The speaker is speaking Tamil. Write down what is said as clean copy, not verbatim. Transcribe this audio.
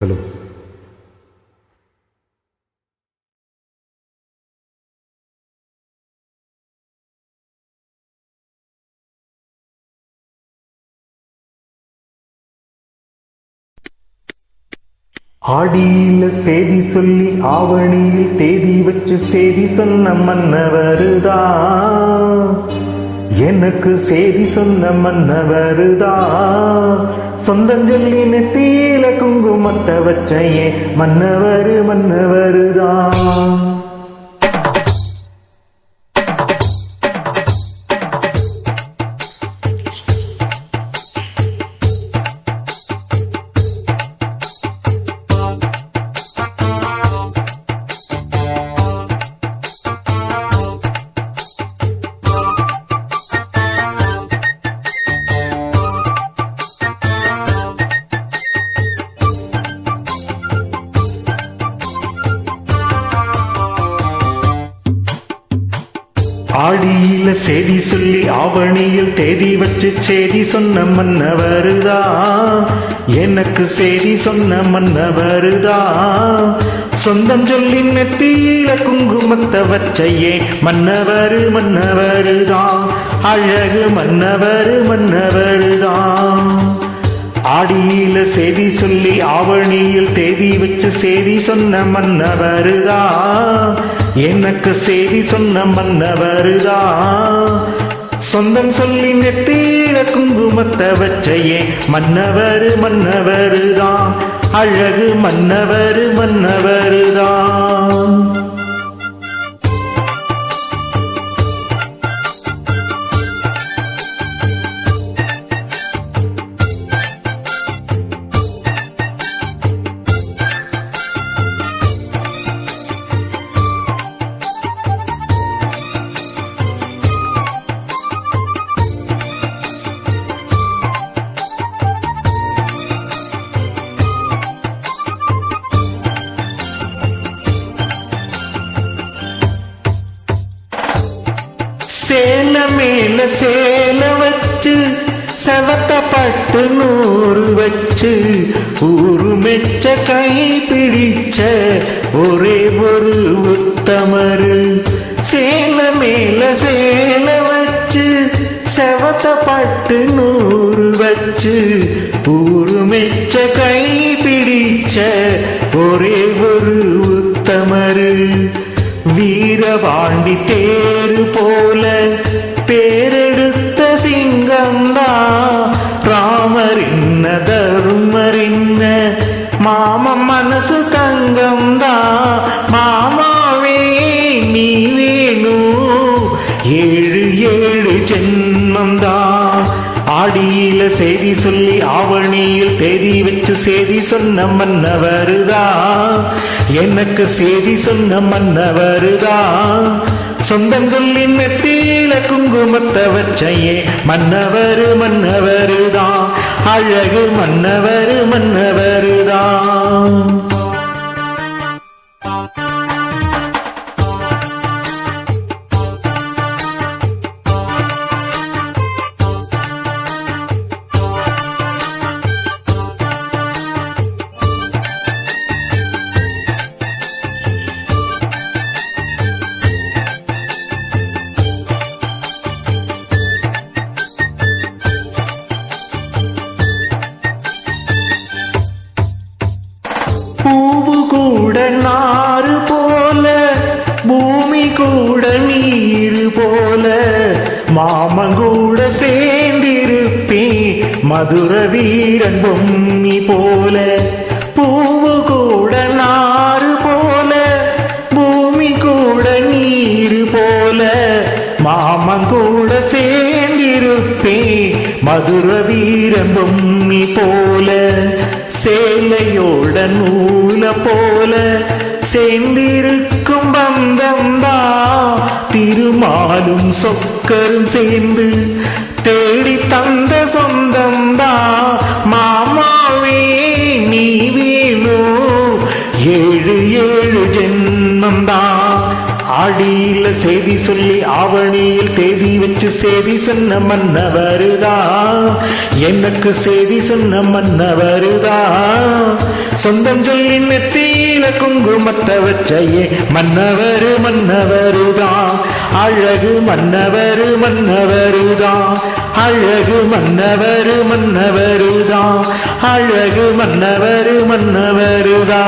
ஹலோ. ஆடியில செய்தி சொல்லி ஆவணியில் தேதி வச்சு செய்தி சொன்ன மன்னவருதா, எனக்கு செய்தி சொன்ன மன்னவருதா. சொந்தஞ்சொல்லி நெத்தியில குங்குமத்தை வச்சையே மன்னவரு மன்னவருதா. ஆடியில செய்தி சொல்லி ஆவணியில் தேதி வச்சு செய்தி சொன்ன மன்னவருதா, எனக்கு செய்தி சொன்ன மன்னவருதா. சொந்தம் சொல்லி நெத்தியில குங்குமத்தை வச்சையே மன்னவரு மன்னவருதா, அழகு மன்னவரு மன்னவருதா. ஆடியில செய்தி சொல்லி ஆவணியில் தேதி வச்சு செய்தி சொன்ன மன்னவருதா, எனக்கு செய்தி சொன்ன மன்னவருதா. சொந்தம் சொல்லி நெத்தியில குங்குமத்தை வச்சையே மன்னவரு மன்னவருதா, அழகு மன்னவரு மன்னவருதா. சேல மேல சேல வச்சு செவத்த பட்டு நூறு வச்சு ஊரு மெச்ச கை பிடிச்ச ஒரே ஒரு உத்தமரு. சேல மேல சேல வச்சு செவத்த பட்டு நூறு வச்சு ஊரு மெச்ச கை பிடிச்ச ஒரே ஒரு உத்தமரு. வீரபாண்டி தேரு போல பேரெடுத்த சிங்கம்தா, ராமரின்ன தருமரின்ன மாம மனசு தங்கம்தா. மாமாவே நீ வேணும் ஏழு ஏழு ஜென்மம்தா. ஆடியில செய்தி சொல்லி ஆவணியில் தேதி வச்சு செய்தி சொன்ன மன்னவருதா, எனக்கு செய்தி சொன்ன மன்னவருதா. சொந்தம் சொல்லி நெத்தியில குங்குமத்தை வச்சையே மன்னவரு மன்னவருதா, அழகு மன்னவரு மன்னவருதா. பூவு கூட நாறு போல பூமி கூட நீரு போல மாமன் கூட சேர்ந்திருப்பேன் மதுர வீரன் பொம்மி போல. பூவு கூட நாறு போல பூமி கூட நீரு போல மாமன் கூட சேர்ந்திருப்பேன் மதுர வீரன் பொம்மி போல. சேலையோட நூல போல சேர்ந்திருக்கும் பந்தம்தா, திருமாலும் சொக்கரும் சேர்ந்து தேடி தந்த சொந்தம்தா. மாமாவே நீ வேணும் ஏழு ஏழு ஜென்மம்தா. ஆடி ஆடியில செய்தி சொல்லி ஆவணியில் தேதி வச்சு செய்தி சொன்ன மன்னவருதா, எனக்கு செய்தி சொன்ன மன்னவருதா. சொந்தம் சொல்லி நெத்தியில குங்குமத்தை வச்சையே மன்னவரு மன்னவருதா, அழகு மன்னவரு மன்னவருதா, அழகு மன்னவரு மன்னவருதா, அழகு மன்னவரு மன்னவருதா.